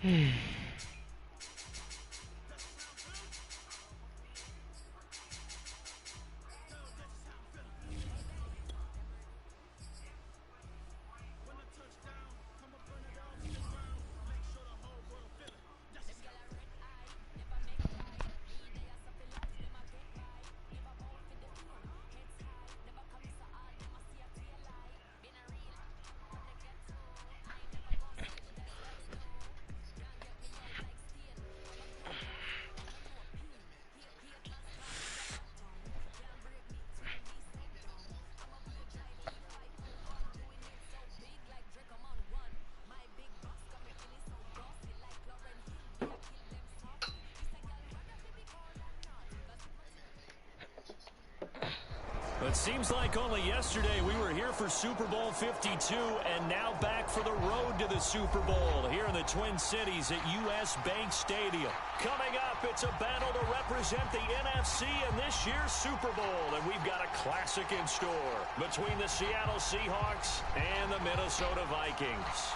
It seems like only yesterday we were here for Super Bowl 52 and now back for the road to the Super Bowl here in the Twin Cities at US Bank Stadium. Coming up, it's a battle to represent the NFC in this year's Super Bowl, and we've got a classic in store between the Seattle Seahawks and the Minnesota Vikings.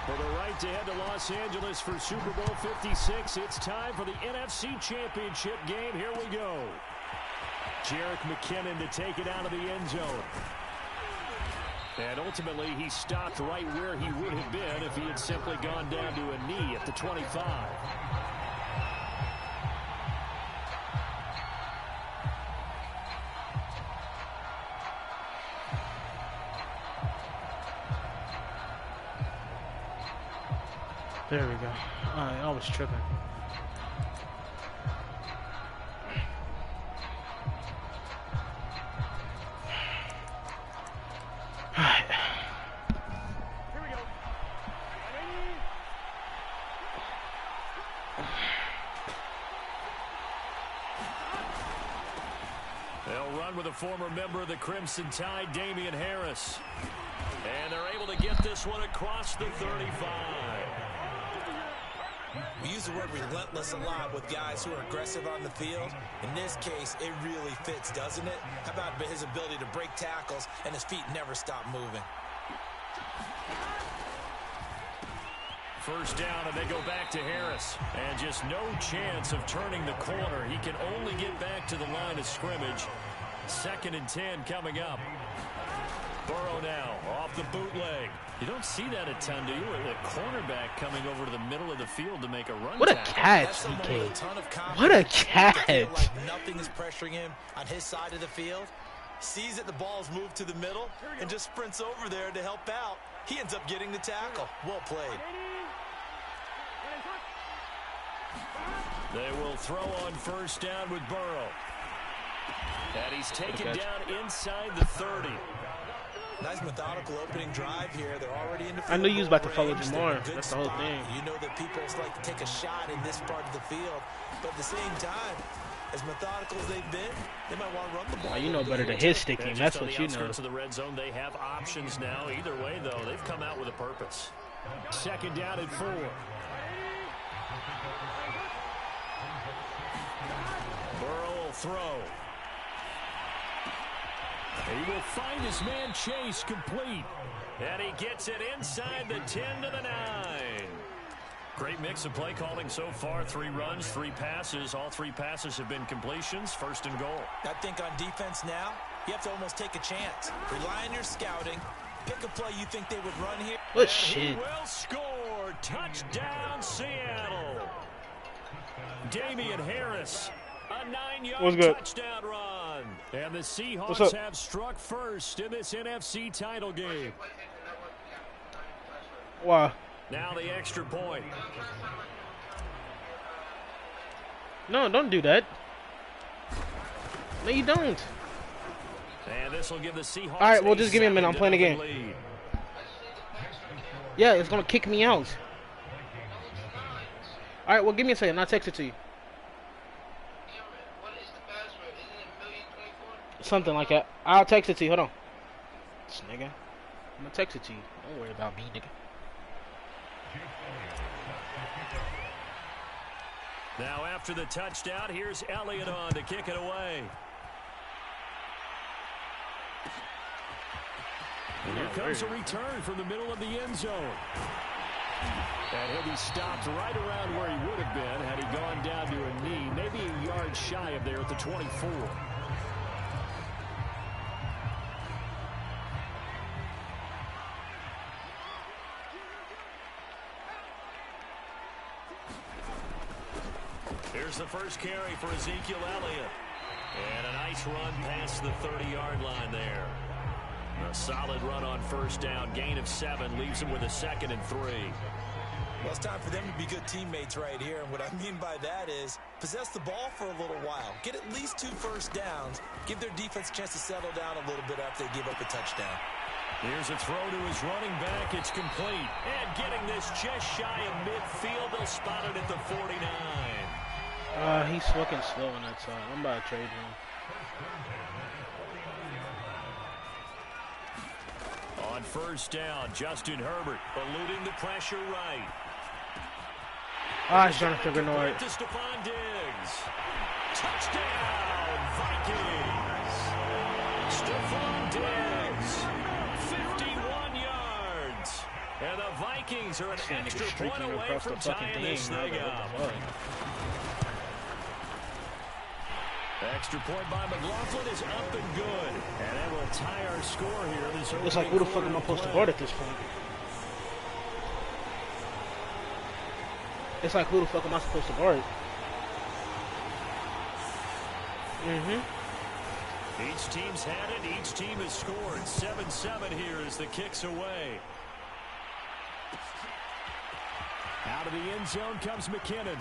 For the right to head to Los Angeles for Super Bowl 56, it's time for the NFC Championship game. Here we go. Jerick McKinnon to take it out of the end zone. And ultimately, he stopped right where he would have been if he had simply gone down to a knee at the 25. There we go. I was tripping. Alright. Here we go. They'll run with a former member of the Crimson Tide, Damian Harris. And they're able to get this one across the 35. We use the word relentless a lot with guys who are aggressive on the field. In this case, it really fits, doesn't it? How about his ability to break tackles and his feet never stop moving? First down, and they go back to Harris. And just no chance of turning the corner. He can only get back to the line of scrimmage. 2nd and 10 coming up. Burrow now off the bootleg. You don't see that a ton, do you? The cornerback coming over to the middle of the field to make a run. What a catch, DK. What a catch. Like nothing is pressuring him on his side of the field. Sees that the ball's moved to the middle and just sprints over there to help out. He ends up getting the tackle. Well played. They will throw on first down with Burrow. And he's taken down inside the 30. Nice methodical opening drive here. They're already in the field. I knew you was about to follow Jamar. That's the whole thing. You know that people like to take a shot in this part of the field. But at the same time, as methodical as they've been, they might want to run the ball. You know better than his sticking. That's what you know. Of the red zone, they have options now. Either way, though, they've come out with a purpose. 2nd down and 4. Burrow will throw. He will find his man Chase complete. And he gets it inside the 10 to the 9. Great mix of play calling so far. 3 runs, 3 passes. All 3 passes have been completions. 1st and goal. I think on defense now, you have to almost take a chance. Rely on your scouting. Pick a play you think they would run here. What shit? Will score. Touchdown, Seattle. Damian Harris. A 9-yard touchdown run. And the Seahawks have struck first in this NFC title game. Wow. Now the extra point. No, don't do that. No, you don't. And this will give the Seahawks. All right, well, just give me a minute. I'm playing a game. Yeah, it's going to kick me out. All right, well, give me a second. I'll text it to you. Something like that. I'll text it to you. Hold on. This nigga. I'm gonna text it to you. Don't worry about me, nigga. Now after the touchdown, here's Elliott on to kick it away. And here comes a return from the middle of the end zone. And he'll be stopped right around where he would have been had he gone down to a knee, maybe a yard shy of there at the 24. Here's the first carry for Ezekiel Elliott. And a nice run past the 30-yard line there. A solid run on first down. Gain of 7 leaves him with a 2nd and 3. Well, it's time for them to be good teammates right here. And what I mean by that is possess the ball for a little while. Get at least 2 first downs. Give their defense a chance to settle down a little bit after they give up a touchdown. Here's a throw to his running back. It's complete. And getting this just shy of midfield. They'll spot it at the 49. He's fucking slow on that side. I'm about to trade him. On first down, Justin Herbert eluding the pressure right. He's trying to figure it. To Stephon Diggs. Touchdown, Vikings. Stephon Diggs, 51 yards. And the Vikings are an extra point away from tying this thing up. Extra point by McLaughlin is up and good. And that will tie our score here. It's like, who the fuck am I supposed to guard at this point? It's like, who the fuck am I supposed to guard? Each team's had it. Each team has scored. 7-7 here as the kick's away. Out of the end zone comes McKinnon.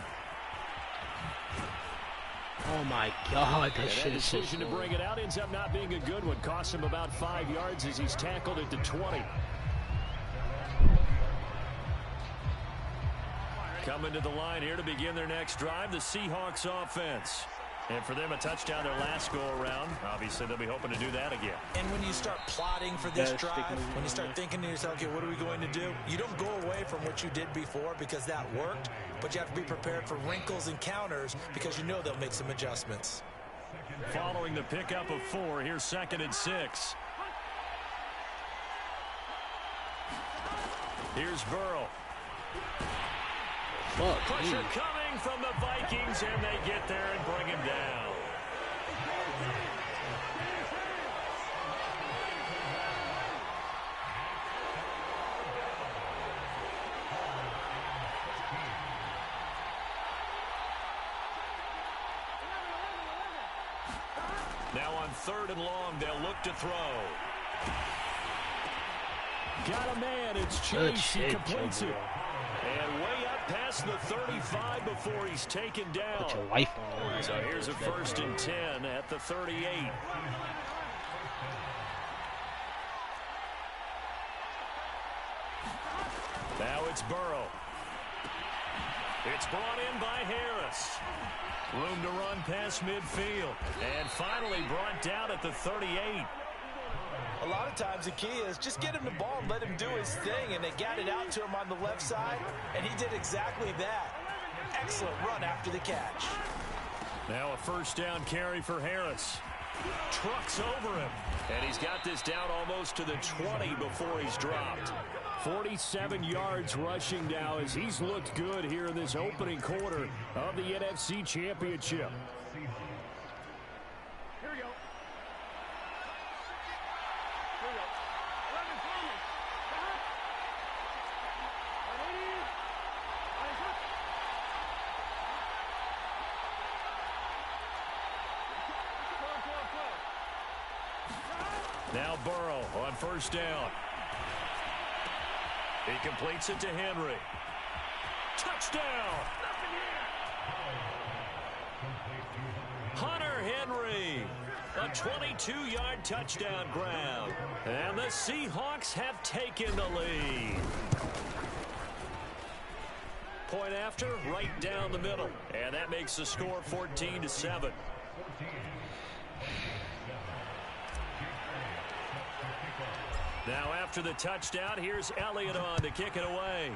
Oh my God, that shit is so decision to bring it out ends up not being a good one. Costs him about 5 yards as he's tackled at the 20. Coming to the line here to begin their next drive, the Seahawks offense. And for them, a touchdown their last go-around. Obviously, they'll be hoping to do that again. And when you start plotting for this drive, when you start thinking to yourself, okay, what are we going to do? You don't go away from what you did before because that worked, but you have to be prepared for wrinkles and counters because you know they'll make some adjustments. Following the pickup of 4, here's 2nd and 6. Here's Burrow. Pressure coming from the Vikings, and they get there and bring him down. Now on 3rd and long, they'll look to throw. Got a man, it's Chase. He completes it. And way up past the 35 before he's taken down. Put your life on. So here's a 1st and 10 at the 38. Now it's Burrow. It's brought in by Harris. Room to run past midfield. And finally brought down at the 38. A lot of times the key is just get him the ball and let him do his thing, and they got it out to him on the left side, and he did exactly that. Excellent run after the catch. Now a 1st down carry for Harris. Trucks over him, and he's got this down almost to the 20 before he's dropped. 47 yards rushing now as he's looked good here in this opening quarter of the NFC Championship. Now Burrow on 1st down. He completes it to Henry. Touchdown! Hunter Henry. A 22-yard touchdown grab. And the Seahawks have taken the lead. Point after, right down the middle. And that makes the score 14-7. Now after the touchdown, here's Elliott on to kick it away.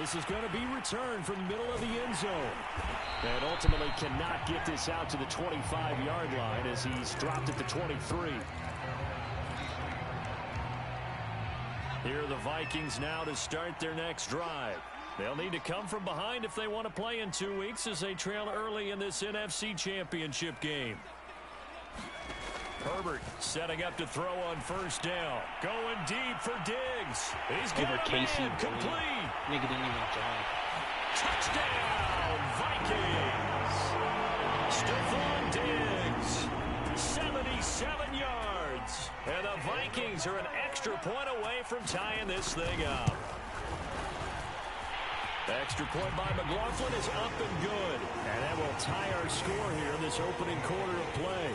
This is going to be returned from the middle of the end zone. And ultimately cannot get this out to the 25-yard line as he's dropped at the 23. Here are the Vikings now to start their next drive. They'll need to come from behind if they want to play in 2 weeks as they trail early in this NFC Championship game. Herbert setting up to throw on first down. Going deep for Diggs. He's got a man complete. Nigga didn't even jump. Touchdown, Vikings. Stephon Diggs, 77 yards. And the Vikings are an extra point away from tying this thing up. The extra point by McLaughlin is up and good. And that will tie our score here in this opening quarter of play.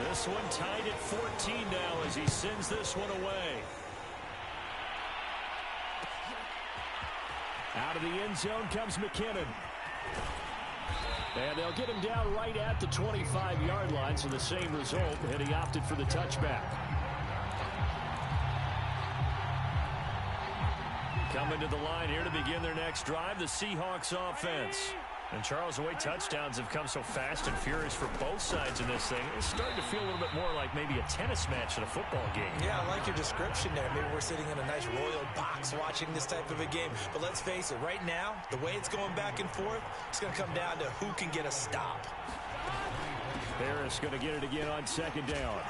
This one tied at 14 now as he sends this one away. Out of the end zone comes McKinnon. And they'll get him down right at the 25-yard line, so the same result, and he opted for the touchback. Coming to the line here to begin their next drive, the Seahawks offense. And Charles, the way touchdowns have come so fast and furious for both sides in this thing, it's starting to feel a little bit more like maybe a tennis match in a football game. Yeah, I like your description there. Maybe we're sitting in a nice royal box watching this type of a game. But let's face it, right now, the way it's going back and forth, it's going to come down to who can get a stop. Harris going to get it again on second down.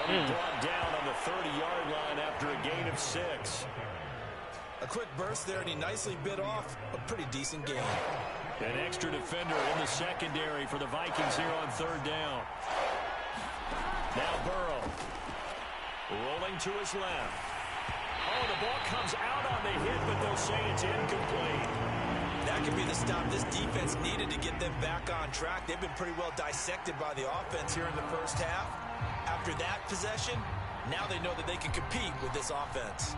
And brought down on the 30-yard line after a gain of 6. A quick burst there, and he nicely bit off a pretty decent game. An extra defender in the secondary for the Vikings here on third down. Now Burrow. Rolling to his left. Oh, the ball comes out on the hit, but they'll say it's incomplete. That could be the stop this defense needed to get them back on track. They've been pretty well dissected by the offense here in the first half. After that possession, now they know that they can compete with this offense.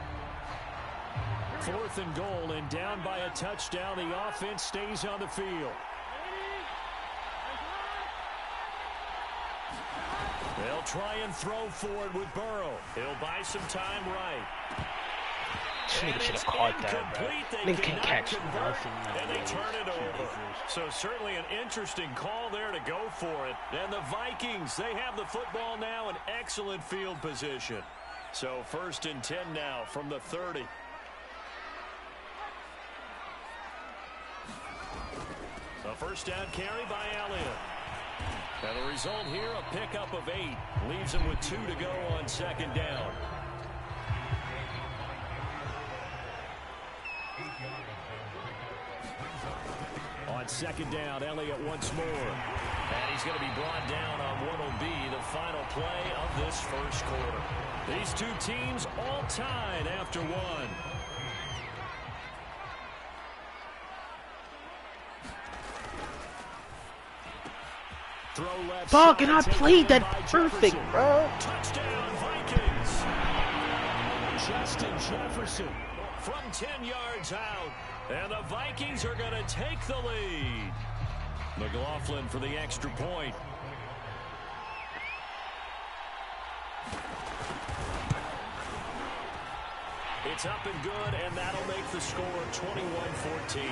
4th and goal, and down by a touchdown. The offense stays on the field. They'll try and throw forward with Burrow. He'll buy some time right. Nigga should have caught that, bro. Nigga can catch nothing. And they turn it over. So certainly an interesting call there to go for it. And the Vikings, they have the football now in excellent field position. So 1st and 10 now from the 30. A first down carry by Elliott. And the result here, a pickup of 8. Leaves him with 2 to go on second down. On second down, Elliott once more. And he's going to be brought down on what will be the final play of this first quarter. These two teams all tied after one. Fuck, and I played that perfect, bro. Touchdown, Vikings. Justin Jefferson from 10 yards out. And the Vikings are going to take the lead. McLaughlin for the extra point. It's up and good, and that'll make the score 21-14.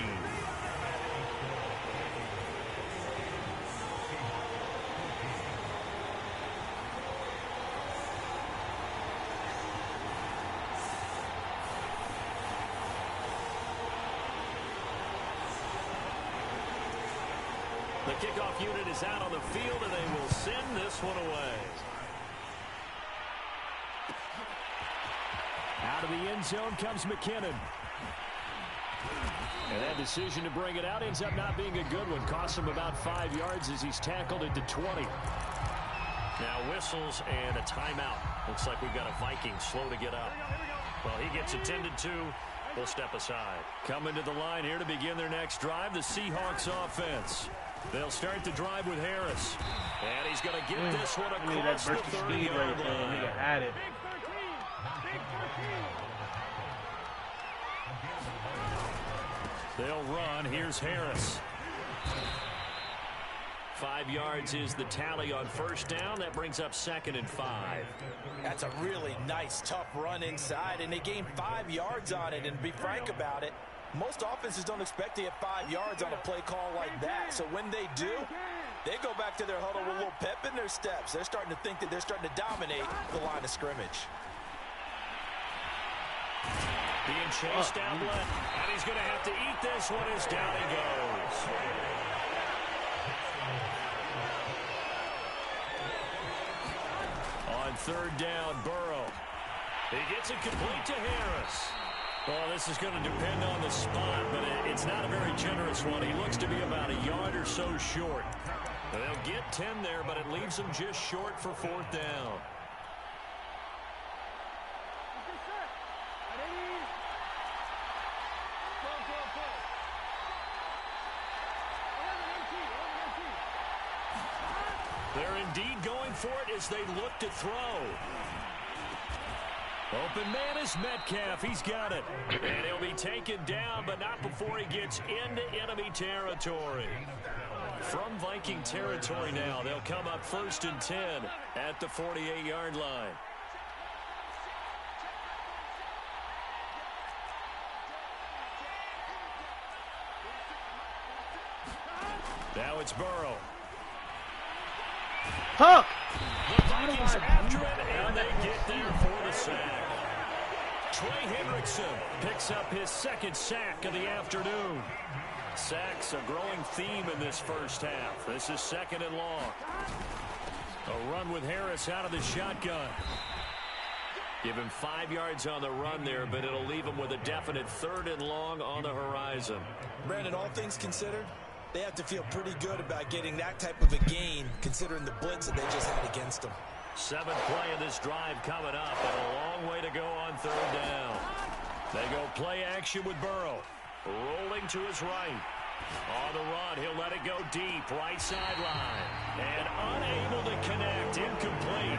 The kickoff unit is out on the field, and they will send this one away. Out of the end zone comes McKinnon. And that decision to bring it out ends up not being a good one. Costs him about 5 yards as he's tackled at the 20. Now whistles and a timeout. Looks like we've got a Viking slow to get up. Well, he gets attended to. We'll step aside. Coming to the line here to begin their next drive, the Seahawks offense. They'll start the drive with Harris. And he's going to get this one across the 30-yard line. At it. They'll run. Here's Harris. 5 yards is the tally on first down. That brings up 2nd and 5. That's a really nice, tough run inside, and they gained 5 yards on it. And to be frank about it, Most offenses don't expect to get 5 yards on a play call like that. So when they do, they go back to their huddle with a little pep in their steps. They're starting to think that they're starting to dominate the line of scrimmage. Being chased out left, and he's going to have to eat this one as down he goes. On 3rd down, Burrow. He gets it complete to Harris. Well, this is going to depend on the spot, but it's not a very generous one. He looks to be about a yard or so short. They'll get 10 there, but it leaves them just short for 4th down. They're indeed going for it as they look to throw. Open man is Metcalf. He's got it. And he'll be taken down, but not before he gets into enemy territory. From Viking territory now, they'll come up 1st and 10 at the 48-yard line. Now it's Burrow. Huck! The Vikings after it, and they get there for the sack. Trey Hendrickson picks up his 2nd sack of the afternoon. Sacks a growing theme in this first half. This is 2nd and long. A run with Harris out of the shotgun. Give him 5 yards on the run there, but it'll leave him with a definite 3rd and long on the horizon. Brandon, all things considered, they have to feel pretty good about getting that type of a gain, considering the blitz that they just had against them. 7th play of this drive coming up, and a long way to go on 3rd down. They go play action with Burrow. Rolling to his right. On the run, he'll let it go deep, right sideline. And unable to connect, incomplete.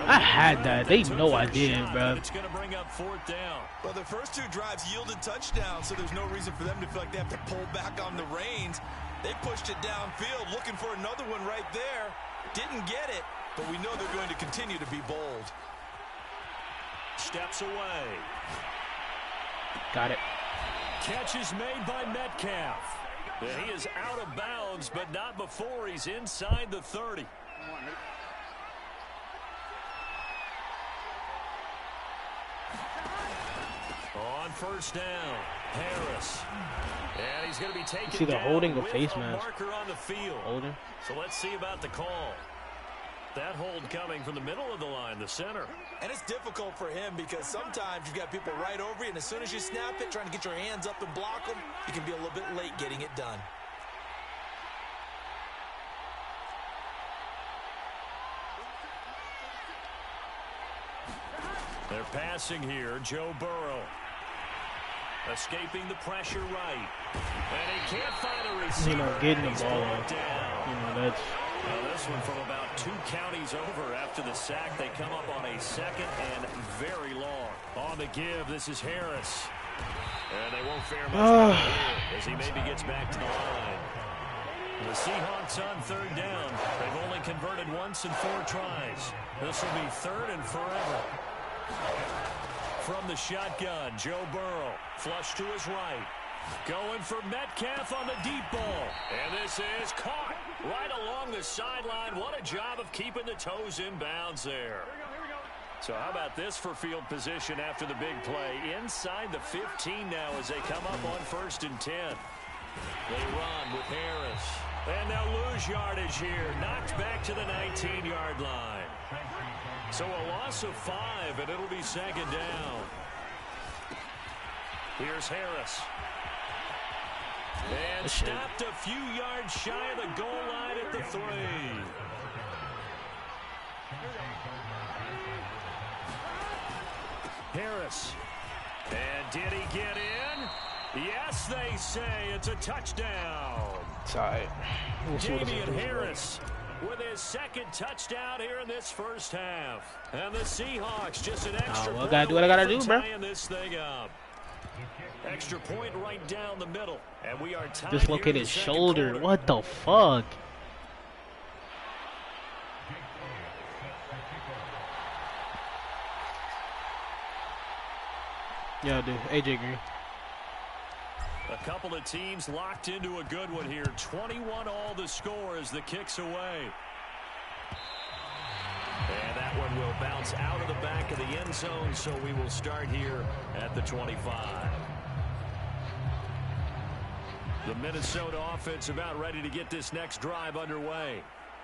I had that. They know I did, bro. It's going to bring up 4th down. Well, their first 2 drives yielded touchdowns, so there's no reason for them to feel like they have to pull back on the reins. They pushed it downfield, looking for another one right there. Didn't get it, but we know they're going to continue to be bold. Steps away. Got it. Catch is made by Metcalf. And he is out of bounds, but not before he's inside the 30. On 1st down, Harris. And he's going to be taken See the down holding of with face a mask. marker on the field. Holding. So let's see about the call. That hold coming from the middle of the line, the center. And it's difficult for him because sometimes you've got people right over you, and as soon as you snap it, trying to get your hands up and block them, you can be a little bit late getting it done. They're passing here. Joe Burrow. Escaping the pressure right. And he can't find a receiver. You know, getting the ball. Down. You know, that's... Now this one from about 2 counties over after the sack. They come up on a 2nd and very long. On the give, this is Harris. And they won't fare much here as he maybe gets back to the line. The Seahawks on 3rd down. They've only converted once in 4 tries. This will be 3rd and forever. From the shotgun, Joe Burrow. Flush to his right. Going for Metcalf on the deep ball. And this is caught right along the sideline. What a job of keeping the toes in bounds there. So how about this for field position after the big play? Inside the 15 now as they come up on 1st and 10. They run with Harris. And they'll lose yardage here. Knocked back to the 19-yard line. So a loss of 5, and it'll be 2nd down. Here's Harris. And stopped a few yards shy of the goal line at the 3. Harris. And did he get in? Yes, they say it's a touchdown. Sorry. Damian Harris with his 2nd touchdown here in this first half. And the Seahawks just an extra I gotta do what I gotta do, bro. tying this thing up. Extra point right down the middle. And we are tied. Dislocated his shoulder. Quarter. What the fuck? Yeah, dude. AJ Green. A couple of teams locked into a good one here. 21 all the score as the kick's away. And that one will bounce out of the back of the end zone, so we will start here at the 25. The Minnesota offense about ready to get this next drive underway.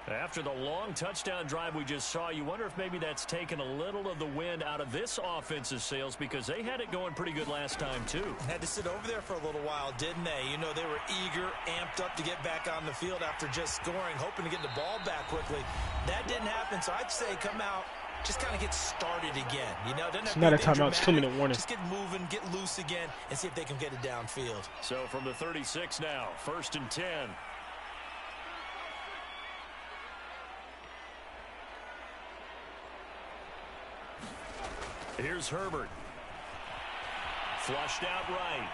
After the long touchdown drive we just saw, you wonder if maybe that's taken a little of the wind out of this offense's sails because they had it going pretty good last time, too. Had to sit over there for a little while, didn't they? You know, they were eager, amped up to get back on the field after just scoring, hoping to get the ball back quickly. That didn't happen, so I'd say come out, just kind of get started again. You know, doesn't have to be not a timeout, it's 2-minute warning. Just get moving, get loose again, and see if they can get it downfield. So from the 36 now, 1st and 10. Here's Herbert. Flushed out right.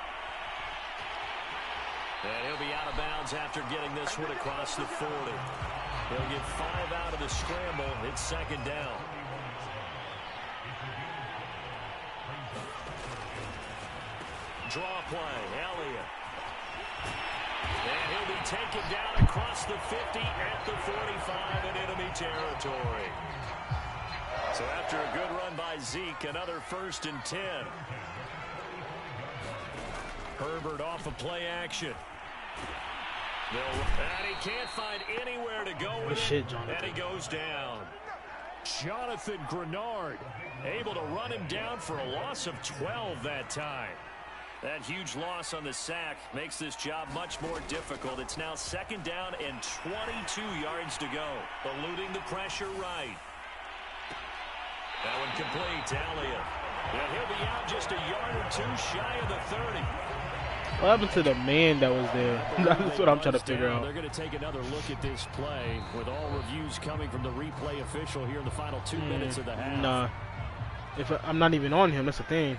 And he'll be out of bounds after getting this one across the 40. He'll get 5 out of the scramble. It's 2nd down. Draw play. Elliott. And he'll be taken down across the 50 at the 45 in enemy territory. So after a good run by Zeke, another 1st and 10. Herbert off of play action. And he can't find anywhere to go with it. And he goes down. Jonathan Grenard able to run him down for a loss of 12 that time. That huge loss on the sack makes this job much more difficult. It's now 2nd down and 22 yards to go. Eluding the pressure right. That one complete to Elliott. And he'll be out just a yard or 2 shy of the 30. What happened to the man that was there? That's what I'm trying to figure out. They're going to take another look at this play with all reviews coming from the replay official here in the final 2 minutes of the half. Nah. I'm not even on him, that's the thing.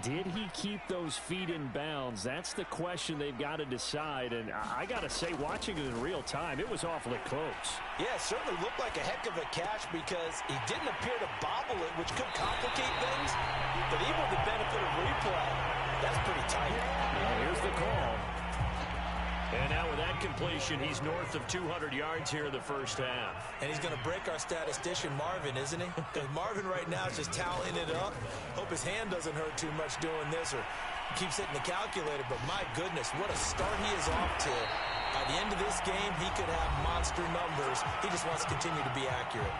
Did he keep those feet in bounds? That's the question they've got to decide. And I got to say, watching it in real time, it was awfully close. Yeah, it certainly looked like a heck of a catch because he didn't appear to bobble it, which could complicate things. But even with the benefit of replay, that's pretty tight. Well, here's the call. And now with that completion, he's north of 200 yards here in the 1st half. And he's going to break our statistician, Marvin, isn't he? Because Marvin right now is just tallying it up. Hope his hand doesn't hurt too much doing this or keeps hitting the calculator. But my goodness, what a start he is off to. By the end of this game, he could have monster numbers. He just wants to continue to be accurate.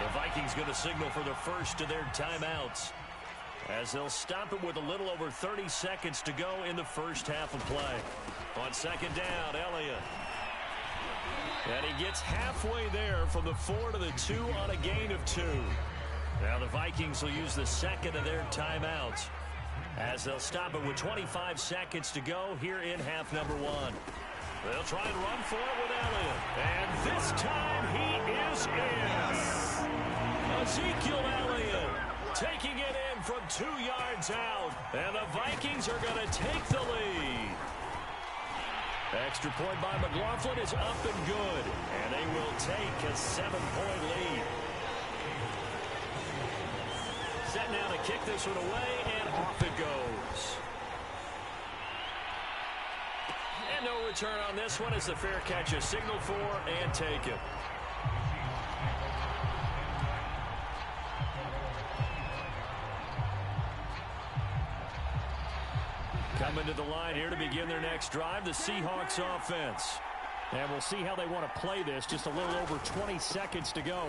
The Vikings going to signal for the first of their timeouts, as they'll stop it with a little over 30 seconds to go in the 1st half of play. On 2nd down, Elliott. And he gets halfway there from the 4 to the 2 on a gain of 2. Now the Vikings will use the 2nd of their timeouts, as they'll stop it with 25 seconds to go here in half number 1. They'll try and run for it with Elliott. And this time he is in. Ezekiel Elliott taking it in from 2 yards out. And the Vikings are going to take the lead. Extra point by McLaughlin is up and good. And they will take a 7-point lead. Set now to kick this one away, and off it goes. And no return on this one as the fair catch is signaled for and taken. Coming to the line here to begin their next drive, the Seahawks offense. And we'll see how they want to play this. Just a little over 20 seconds to go.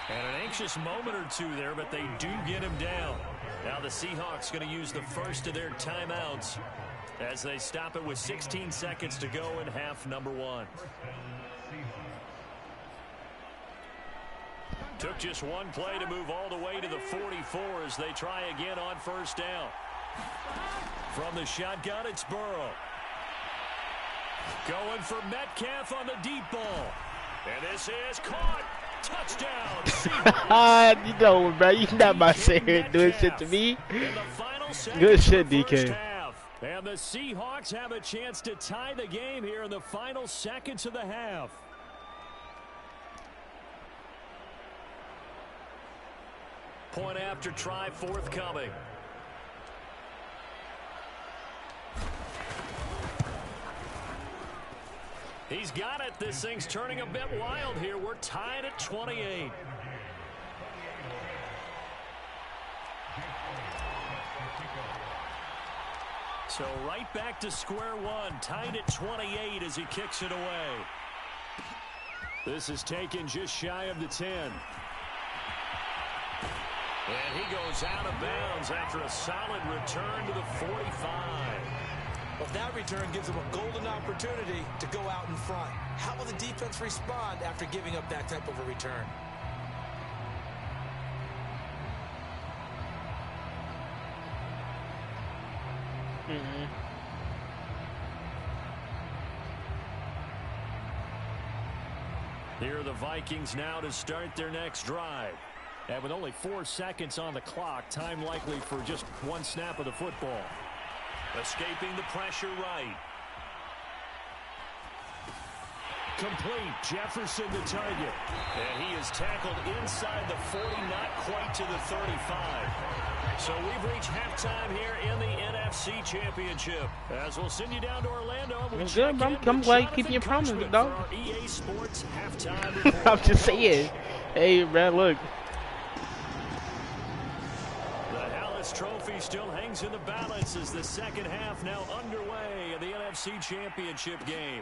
And an anxious moment or two there, but they do get him down. Now the Seahawks going to use the first of their timeouts as they stop it with 16 seconds to go in half number 1. Took just one play to move all the way to the 44 as they try again on 1st down. From the shotgun, it's Burrow. Going for Metcalf on the deep ball. And this is caught. Touchdown. You know, bro, you're not about to sit here doing shit to me. Good shit, DK. And the Seahawks have a chance to tie the game here in the final seconds of the half. point after try forthcoming. He's got it. This thing's turning a bit wild here. We're tied at 28. So right back to square one, tied at 28 as he kicks it away. This is taken just shy of the 10. And he goes out of bounds after a solid return to the 45. Well, that return gives them a golden opportunity to go out in front. How will the defense respond after giving up that type of a return? Here are the Vikings now to start their next drive. And with only 4 seconds on the clock, time likely for just one snap of the football. Escaping the pressure right. Complete. Jefferson the target. And he is tackled inside the 40, not quite to the 35. So we've reached halftime here in the NFC Championship. As we'll send you down to Orlando. It's good, bro. I'm glad keeping your promise, dog. EA Sports halftime. I'm just saying. Hey, man, look. Trophy still hangs in the balance as the second half now underway in the NFC Championship game.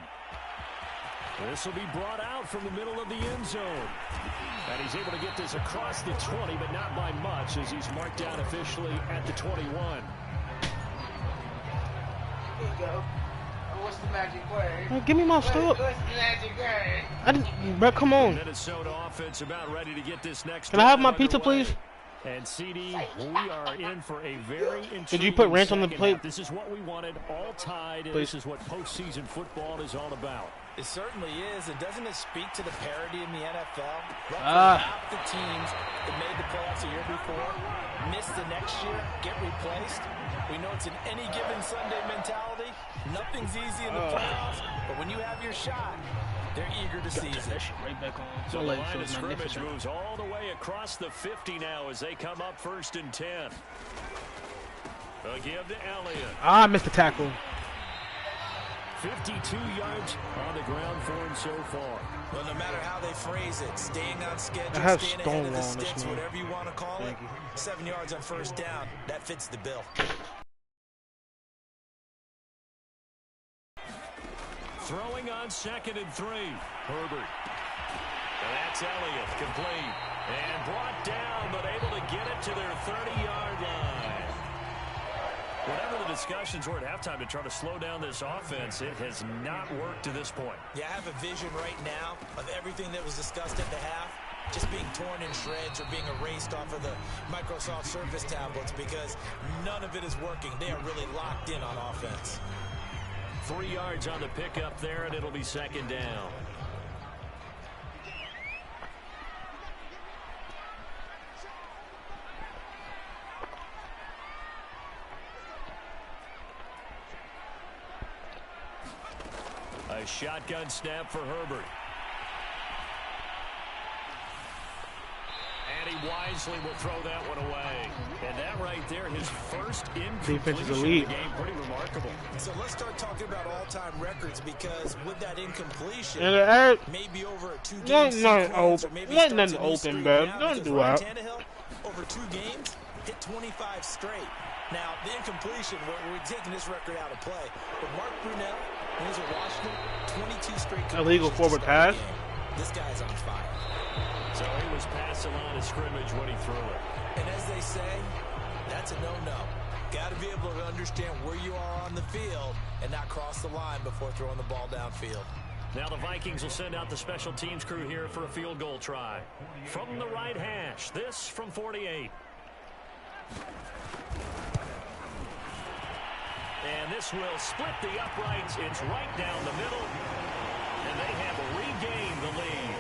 This will be brought out from the middle of the end zone. And he's able to get this across the 20, but not by much as he's marked down officially at the 21. There you go. What's the magic word? Hey, give me my stuff. What's the magic word? I didn't, bro, come on. Minnesota offense about ready to get this next. Can I have my pizza, please? And CD, we are in for a very intriguing. Did you put ranch on the plate? This is what we wanted, all tied. Please. This is what postseason football is all about. It certainly is. And doesn't it speak to the parity in the NFL? Roughly half the teams that made the playoffs a year before miss the next year, get replaced. We know it's an any given Sunday mentality. Nothing's easy in the playoffs, but when you have your shot, they're eager to seize it. Right back on. So the line of scrimmage moves all the way across the 50 now as they come up 1st and 10. A give to Elliott. I missed the tackle. 52 yards on the ground for him so far. Well, no matter how they phrase it, staying on schedule, I have staying ahead of the Stonewall sticks, this whatever you want to call it, Thank you. 7 yards on first down, that fits the bill. Throwing on 2nd and 3. Herbert. And that's Elliott, complete. And brought down, but able to get it to their 30-yard line. Whatever the discussions were at halftime to try to slow down this offense, it has not worked to this point. Yeah, I have a vision right now of everything that was discussed at the half just being torn in shreds or being erased off of the Microsoft Surface tablets because none of it is working. They are really locked in on offense. 3 yards on the pickup there, and it'll be 2nd down. A shotgun snap for Herbert. And he wisely will throw that one away. And that right there, his first incompletion of the game, pretty remarkable. So let's start talking about all-time records because with that incompletion, maybe over a 2-game sequence, or maybe starts a new streak now, don't do Ryan that. Tannehill, over 2 games, hit 25 straight. Now, the incompletion, we're taking this record out of play. But Mark Brunell, when he was at Washington, 22 straight illegal forward pass. This guy's on fire. So he was past the line of scrimmage when he threw it. And as they say, that's a no-no. Got to be able to understand where you are on the field and not cross the line before throwing the ball downfield. Now the Vikings will send out the special teams crew here for a field goal try. From the right hash, this from 48. And this will split the uprights. It's right down the middle. And they have regained the lead.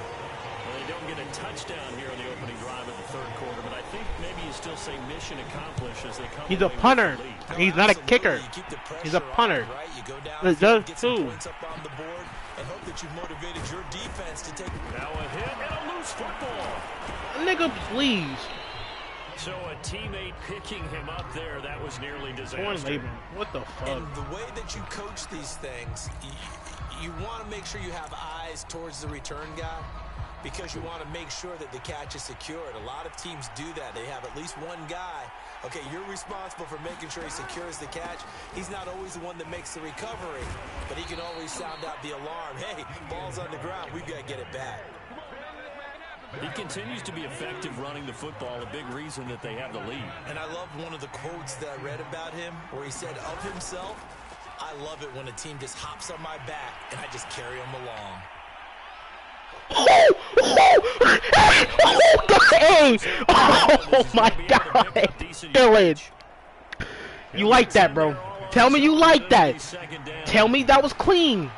Well, they don't get a touchdown here in the opening drive of the 3rd quarter, but I think maybe you still say mission accomplished as they come. He's a punter. He's not a kicker. He's a punter. It does too. And hope that you've motivated your defense to take. Now a hit and a loose football. Nigga, please. So a teammate picking him up there, that was nearly disaster. What the fuck? And the way that you coach these things, you want to make sure you have eyes towards the return guy because you want to make sure that the catch is secured. A lot of teams do that. They have at least one guy. Okay, you're responsible for making sure he secures the catch. He's not always the one that makes the recovery, but he can always sound out the alarm. Hey, ball's on the ground. We've got to get it back. He continues to be effective running the football, a big reason that they have the lead. And I love one of the quotes that I read about him where he said of himself, I love it when a team just hops on my back and I just carry them along. Oh my God, Dylan. You like that, bro. Tell me you like that. Tell me that was clean.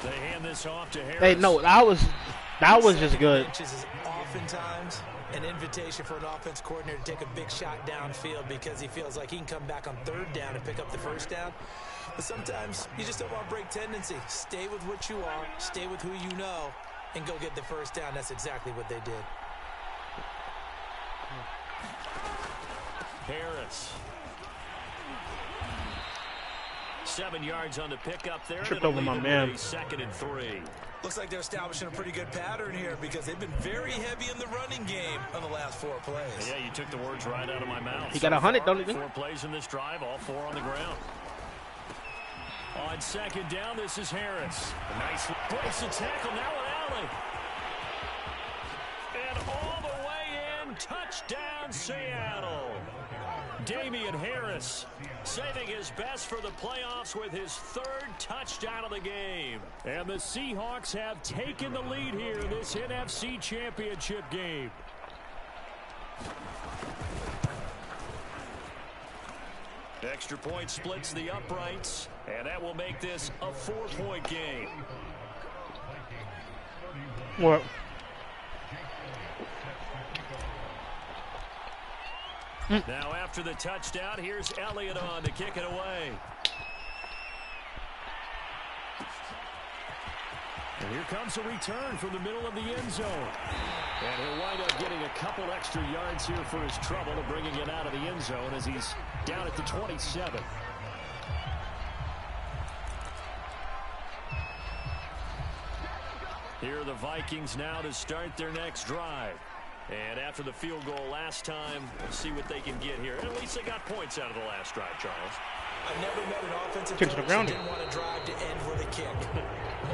They hand this off to Harris. Hey, no, that was just good. Is oftentimes an invitation for an offense coordinator to take a big shot downfield because he feels like he can come back on third down and pick up the first down. But sometimes you just don't want to break tendency. Stay with what you are, stay with who you know, and go get the first down. That's exactly what they did. Harris. 7 yards on the pickup there. Tripped over my man. 2nd and 3. Looks like they're establishing a pretty good pattern here because they've been very heavy in the running game on the last 4 plays. Yeah, you took the words right out of my mouth. He got 100, don't he? 4 plays in this drive, all 4 on the ground. On 2nd down, this is Harris. A nice breaks the tackle, now an alley. And all the way in, touchdown Seattle. Damian Harris saving his best for the playoffs with his 3rd touchdown of the game. And the Seahawks have taken the lead here in this NFC Championship game. Extra point splits the uprights, and that will make this a 4-point game. What? Now after the touchdown, here's Elliott on to kick it away. And here comes a return from the middle of the end zone. And he'll wind up getting a couple extra yards here for his trouble and bringing it out of the end zone as he's down at the 27. Here are the Vikings now to start their next drive. And after the field goal last time, we'll see what they can get here. And at least they got points out of the last drive, Charles. I've never met an offensive coach that didn't want to drive to end with a kick.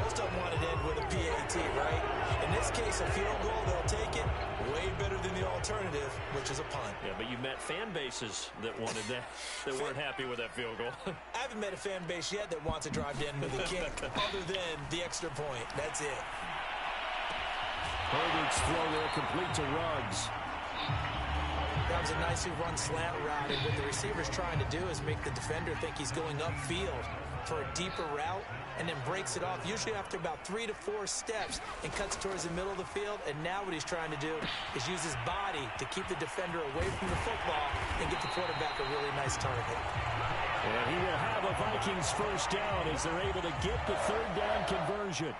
Most of them wanted to end with a PAT, right? In this case, a field goal, they'll take it. Way better than the alternative, which is a punt. Yeah, but you met fan bases that wanted that, that weren't happy with that field goal. I haven't met a fan base yet that wants to drive to end with a kick, other than the extra point. That's it. Herbert's throw there complete to Ruggs. That was a nicely run slant route, and what the receiver's trying to do is make the defender think he's going upfield for a deeper route, and then breaks it off, usually after about 3 to 4 steps, and cuts towards the middle of the field. And now what he's trying to do is use his body to keep the defender away from the football and get the quarterback a really nice target. And he will have a Vikings first down as they're able to get the 3rd down conversion.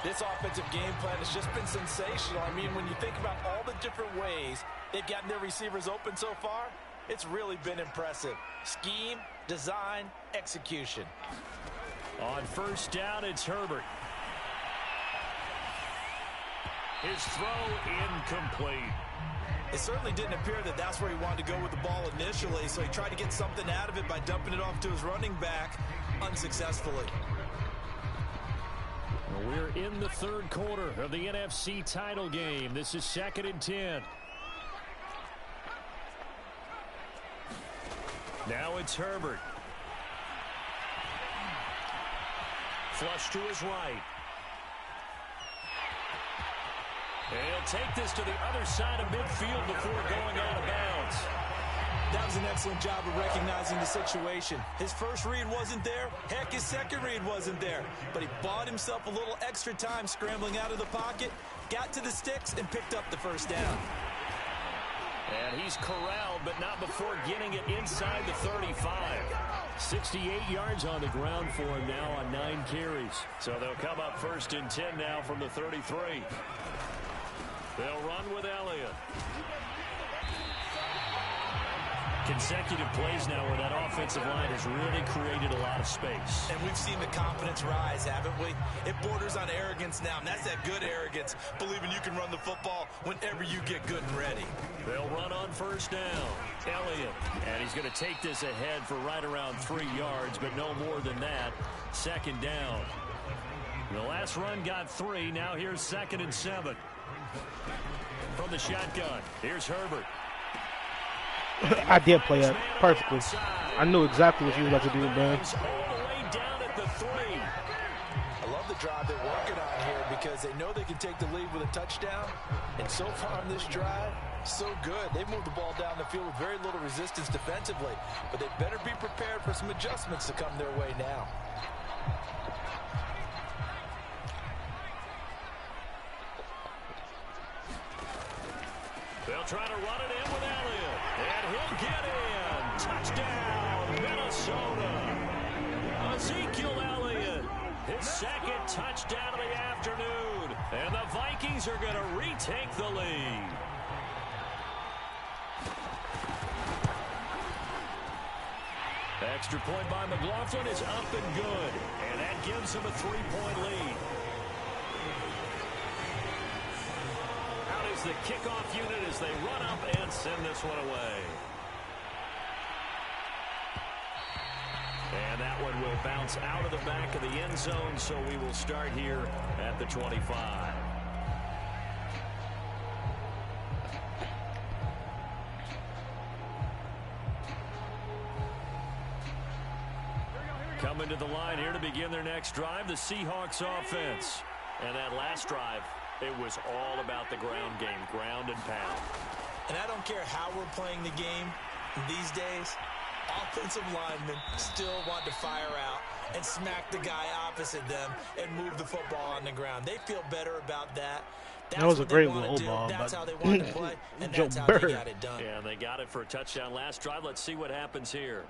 This offensive game plan has just been sensational. I mean, when you think about all the different ways they've gotten their receivers open so far, it's really been impressive. Scheme, design, execution. On 1st down, it's Herbert. His throw incomplete. It certainly didn't appear that that's where he wanted to go with the ball initially, so he tried to get something out of it by dumping it off to his running back unsuccessfully. We're in the 3rd quarter of the NFC title game. This is 2nd and 10. Now it's Herbert. Flush to his right. And he'll take this to the other side of midfield before going out of bounds. That was an excellent job of recognizing the situation. His first read wasn't there. Heck, his second read wasn't there. But he bought himself a little extra time scrambling out of the pocket, got to the sticks, and picked up the first down. And he's corralled, but not before getting it inside the 35. 68 yards on the ground for him now on 9 carries. So they'll come up 1st and 10 now from the 33. They'll run with Elliott. Consecutive plays now where that offensive line has really created a lot of space. And we've seen the confidence rise, haven't we? It borders on arrogance now, and that's that good arrogance, believing you can run the football whenever you get good and ready. They'll run on first down. Elliott. And he's going to take this ahead for right around 3 yards, but no more than that. Second down. The last run got 3. Now here's 2nd and 7. From the shotgun, here's Herbert. I did play that perfectly. I knew exactly what you were about to do, man. All the way down at the 3. I love the drive they're working on here because they know they can take the lead with a touchdown. And so far on this drive, so good. They've moved the ball down the field with very little resistance defensively. But they better be prepared for some adjustments to come their way now. They'll try to run it in with Elliott. And he'll get in. Touchdown, Minnesota. Ezekiel Elliott, his 2nd touchdown of the afternoon. And the Vikings are going to retake the lead. Extra point by McLaughlin is up and good. And that gives him a 3-point lead. Out is the kickoff unit as they run up and send this one away. And that one will bounce out of the back of the end zone, so we will start here at the 25. Coming to the line here to begin their next drive, the Seahawks offense. And that last drive, it was all about the ground game, ground and pound. And I don't care how we're playing the game these days, offensive linemen still want to fire out and smack the guy opposite them and move the football on the ground. They feel better about that. That's that was a great little ball. That's how they want to play, and that's how they got it done. Yeah, they got it for a touchdown last drive. Let's see what happens here.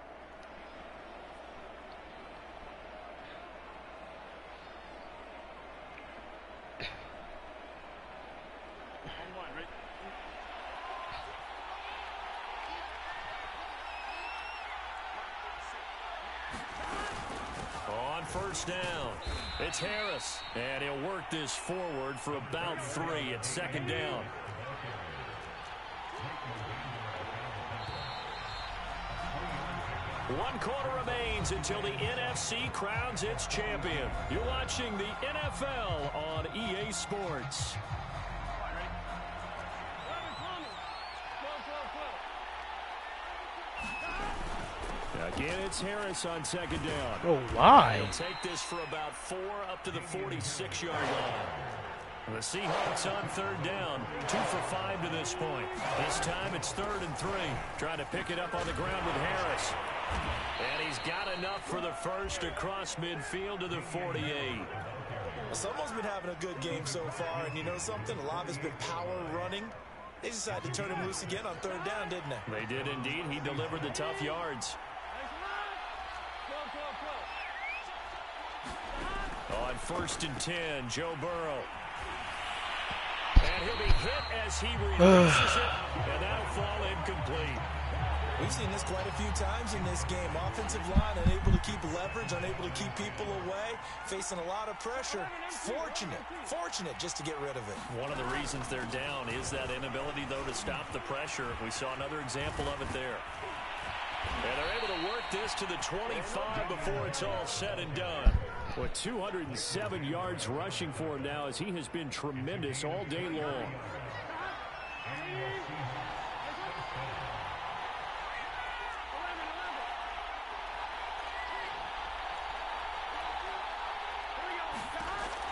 First down. It's Harris. And he'll work this forward for about 3 at 2nd down. One quarter remains until the NFC crowns its champion. You're watching the NFL on EA Sports. Again, it's Harris on 2nd down. Oh, why? He'll take this for about 4 up to the 46-yard line. The Seahawks on 3rd down, 2 for 5 to this point. This time it's 3rd and 3. Trying to pick it up on the ground with Harris. And he's got enough for the first across midfield to the 48. Someone's been having a good game so far, and you know something? A lot has been power running. They decided to turn him loose again on 3rd down, didn't they? They did indeed. He delivered the tough yards. On 1st and 10, Joe Burrow. And he'll be hit as he releases it, and that'll fall incomplete. We've seen this quite a few times in this game. Offensive line unable to keep leverage, unable to keep people away, facing a lot of pressure. Fortunate just to get rid of it. One of the reasons they're down is that inability, though, to stop the pressure. We saw another example of it there. And they're able to work this to the 25 before it's all said and done. With 207 yards rushing for him now as he has been tremendous all day long.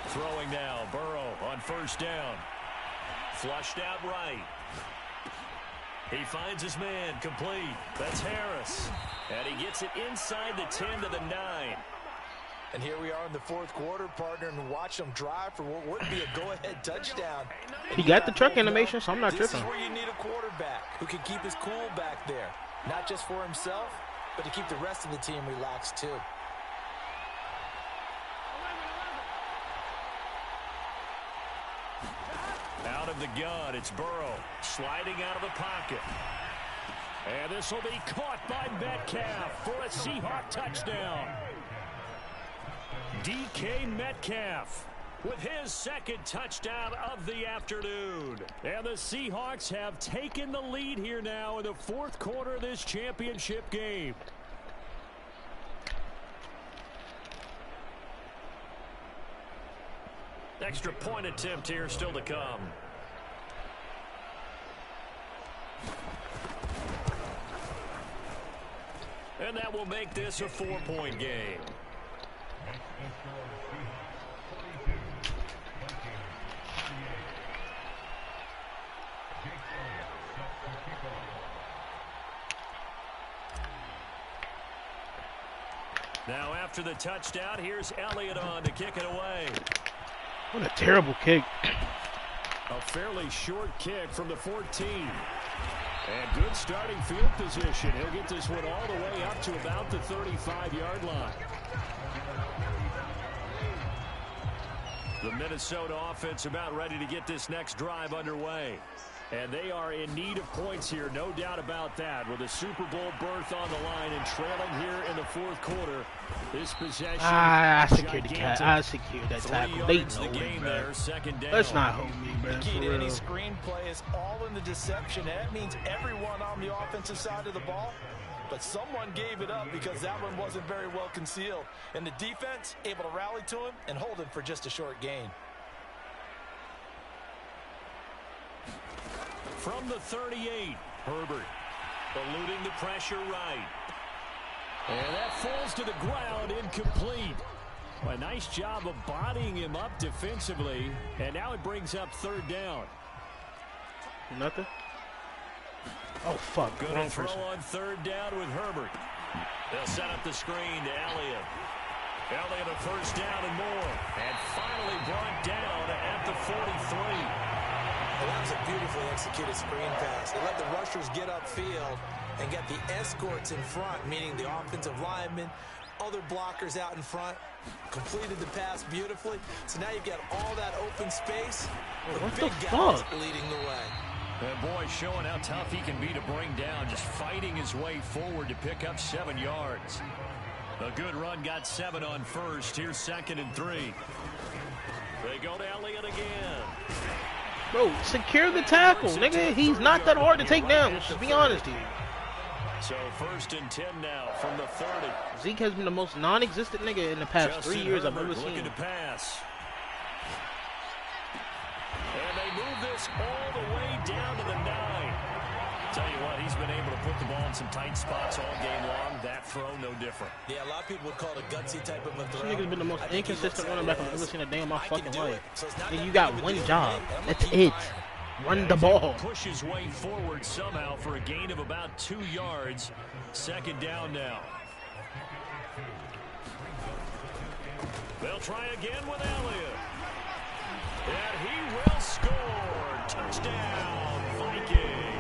Throwing now, Burrow on 1st down. Flushed out right. He finds his man, complete. That's Harris. And he gets it inside the 10 to the 9. And here we are in the 4th quarter, partner, and watch them drive for what would be a go-ahead touchdown. He got the truck animation, so I'm not tripping. tripping. This is where you need a quarterback who can keep his cool back there. Not just for himself, but to keep the rest of the team relaxed, too. Out of the gun. It's Burrow sliding out of the pocket. And this will be caught by Metcalf for a Seahawk touchdown. DK Metcalf with his second touchdown of the afternoon. And the Seahawks have taken the lead here now in the fourth quarter of this championship game. Extra point attempt here still to come. And that will make this a 4-point game. Now after the touchdown, here's Elliott on to kick it away. What a terrible kick. A fairly short kick from the 14. And good starting field position. He'll get this one all the way up to about the 35-yard line. The Minnesota offense about ready to get this next drive underway. And they are in need of points here, no doubt about that. With a Super Bowl berth on the line and trailing here in the fourth quarter. This possession. I secured the cat. I secured that tackle. They know it, bro. There, second down. Let's not hold me, bro. The key to any screenplay is all in the deception. That means everyone on the offensive side of the ball. But someone gave it up because that one wasn't very well concealed. And the defense able to rally to him and hold him for just a short gain. From the 38, Herbert eluding the pressure right. And that falls to the ground, incomplete. A nice job of bodying him up defensively. And now it brings up third down. Nothing? Oh, fuck. Good to throw on third down with Herbert. They'll set up the screen to Elliott. Elliott a first down and more. And finally brought down at the 43. Well, that was a beautifully executed screen pass. They let the rushers get upfield and get the escorts in front, meaning the offensive linemen, other blockers out in front, completed the pass beautifully. So now you've got all that open space. What big the guys fuck? leading the way. And boy, showing how tough he can be to bring down, just fighting his way forward to pick up 7 yards. A good run, got 7 on first. Here's 2nd and 3. They go to Elliott again. Bro, secure the tackle, nigga. He's not that hard to take down. Let's just be honest here. So 1st and 10 now from the 30. Zeke has been the most non-existent nigga in the past Justin 3 years I've Herbert ever seen. looking to pass. And they move this all the way down to the 9. Tell you what, he's been able to put the ball in some tight spots all game long. That throw, no different. Yeah, a lot of people would call it a gutsy type of a throw. This nigga's been the most inconsistent running back I've ever seen a day in my fucking life. So And you got one job. That's it. Run the ball. Push his way forward somehow for a gain of about 2 yards. 2nd down now. They'll try again with Elliott. And he will score. Touchdown, Vikings.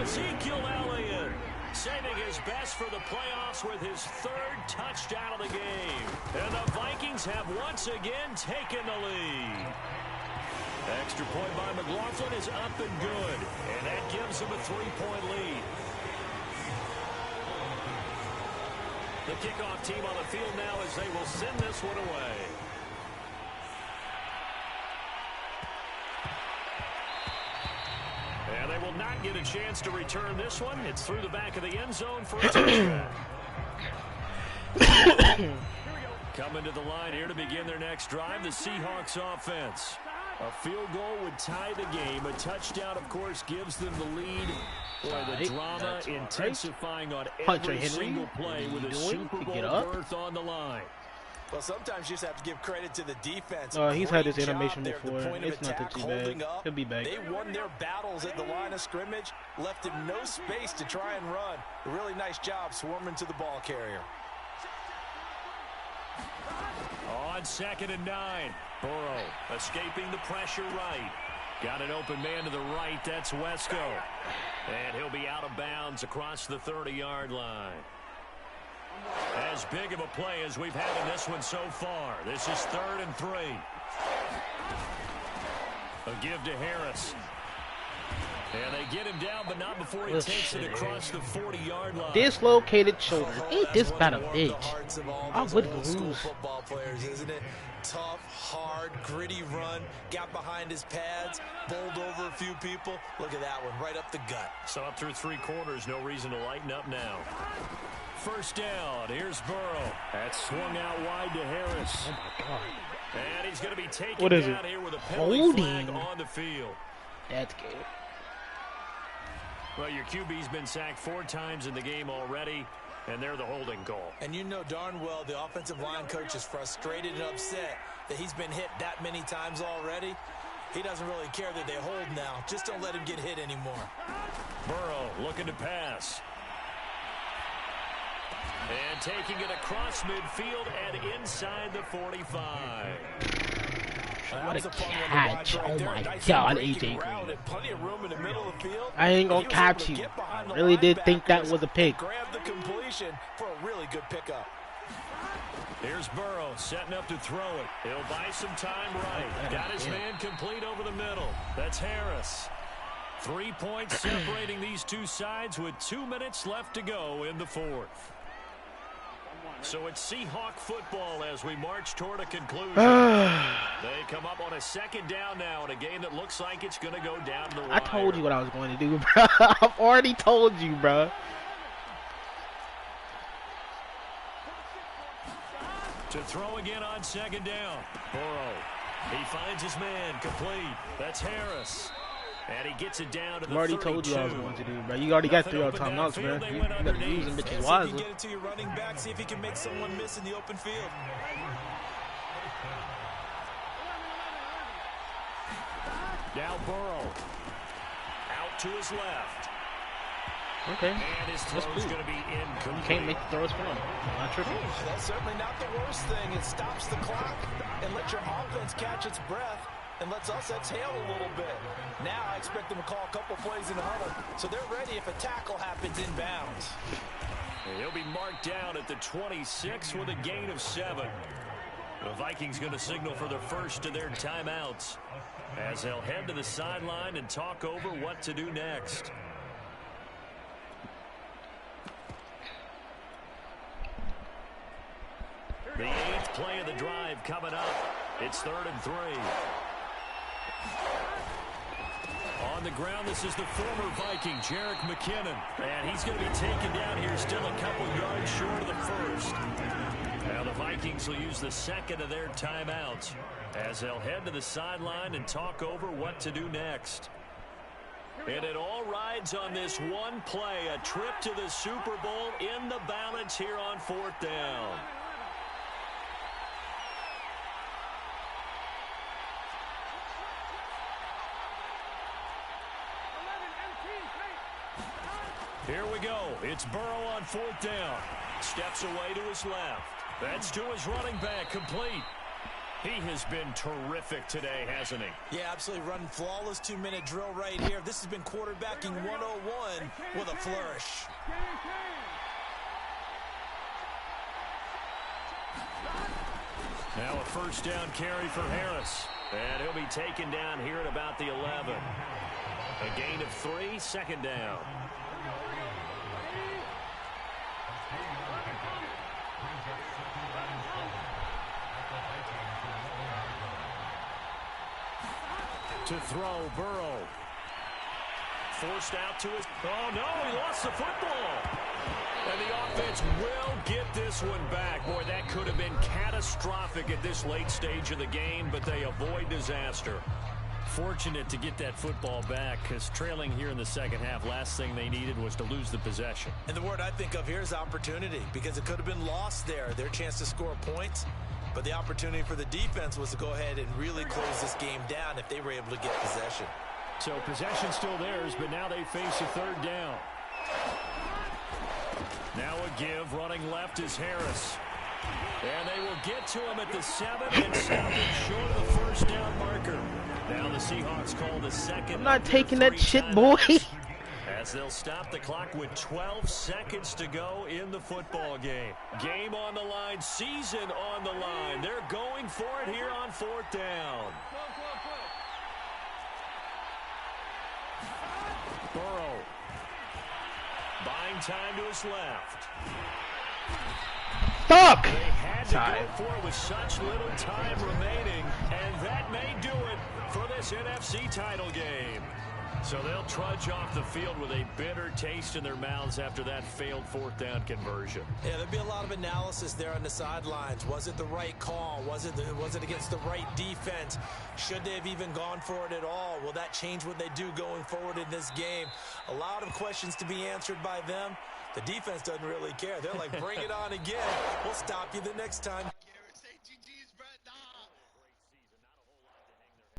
Ezekiel Elliott saving his best for the playoffs with his 3rd touchdown of the game. And the Vikings have once again taken the lead. Extra point by McLaughlin is up and good. And that gives him a 3-point lead. The kickoff team on the field now as they will send this one away. And they will not get a chance to return this one. It's through the back of the end zone for a touchdown. Coming to the line here to begin their next drive, the Seahawks offense. A field goal would tie the game. A touchdown, of course, gives them the lead. Boy, the drama intensifying on every single play with a Super Bowl berth on the line. Well, sometimes you just have to give credit to the defense. He's had this animation before. It's nothing too bad. He'll be back. They won their battles at the line of scrimmage, left him no space to try and run. A really nice job swarming to the ball carrier. On 2nd and 9, Burrow escaping the pressure right. Got an open man to the right. That's Wesco. And he'll be out of bounds across the 30-yard line. As big of a play as we've had in this one so far. This is 3rd and 3. A give to Harris. And they get him down, but not before he takes it across the 40-yard line. Dislocated shoulder. Ain't this about a bitch? I would lose. Football players, isn't it? Tough, hard, gritty run. Got behind his pads, bowled over a few people. Look at that one, right up the gut. So up through 3 quarters, no reason to lighten up now. First down, here's Burrow. That's swung out wide to Harris. Oh my God. And he's going to be taken down here with a penalty flag on the field. That's good. Well, your QB's been sacked 4 times in the game already, and they're the holding call. And you know darn well the offensive line coach is frustrated and upset that he's been hit that many times already. He doesn't really care that they hold now. Just don't let him get hit anymore. Burrow looking to pass. And taking it across midfield and inside the 45. What a catch. Oh my God, AJ Green. I ain't gonna catch you. I really did think that was a pick. Grab the completion for a really good pickup. Here's Burrow setting up to throw it. He'll buy some time right. Got his man complete over the middle. That's Harris. 3 points separating these two sides with 2 minutes left to go in the 4th. So it's Seahawk football as we march toward a conclusion. They come up on a 2nd down now in a game that looks like it's going to go down the wire. I told you what I was going to do, bro. I've already told you, bro. To throw again on 2nd down. Burrow. He finds his man complete. That's Harris. And he gets it down to the 32. I already told you what I was going to do, bro. You already got 3 all timeouts, man. You got to use them bitches wisely. Get it to your running back. See if he can make someone miss in the open field. Now Burrow. Out to his left. Okay. And his throw's going to be incomplete. You can't make the throws for him. Not tripping. That's certainly not the worst thing. It stops the clock and lets your offense catch its breath and lets us exhale a little bit. Now I expect them to call a couple plays in the huddle, so they're ready if a tackle happens inbounds. He'll be marked down at the 26 with a gain of 7. The Vikings going to signal for the first of their timeouts as they'll head to the sideline and talk over what to do next. The 8th play of the drive coming up. It's 3rd and 3. On the ground, this is the former Viking, Jerick McKinnon. And he's going to be taken down here still a couple yards short of the 1st. Now the Vikings will use the 2nd of their timeouts as they'll head to the sideline and talk over what to do next. And it all rides on this one play, a trip to the Super Bowl in the balance here on 4th down. Here we go. It's Burrow on 4th down. Steps away to his left. That's to his running back, complete. He has been terrific today, hasn't he? Yeah, absolutely running flawless 2-minute drill right here. This has been quarterbacking 101 with a flourish. Now a 1st down carry for Harris. And he'll be taken down here at about the 11. A gain of 3, 2nd down. To throw, Burrow. Forced out to his... Oh, no, he lost the football. And the offense will get this one back. Boy, that could have been catastrophic at this late stage of the game, but they avoid disaster. Fortunate to get that football back because trailing here in the 2nd half, last thing they needed was to lose the possession. And the word I think of here is opportunity because it could have been lost there, their chance to score points. But the opportunity for the defense was to go ahead and really close this game down if they were able to get possession. So possession still theirs, but now they face a 3rd down. Now a give, running left is Harris. And they will get to him at the 7 and stop him short of the 1st down marker. Now the Seahawks call the 2nd. I'm not taking that shit, boy. As they'll stop the clock with 12 seconds to go in the football game. Game on the line, season on the line. They're going for it here on 4th down. time to his left. Fuck! They had to go for it with such little time remaining, and that may do it for this NFC title game. So they'll trudge off the field with a bitter taste in their mouths after that failed fourth down conversion. Yeah, there'd be a lot of analysis there on the sidelines. Was it the right call? Was it against the right defense? Should they have even gone for it at all? Will that change what they do going forward in this game? A lot of questions to be answered by them. The defense doesn't really care. They're like, bring it on again. We'll stop you the next time.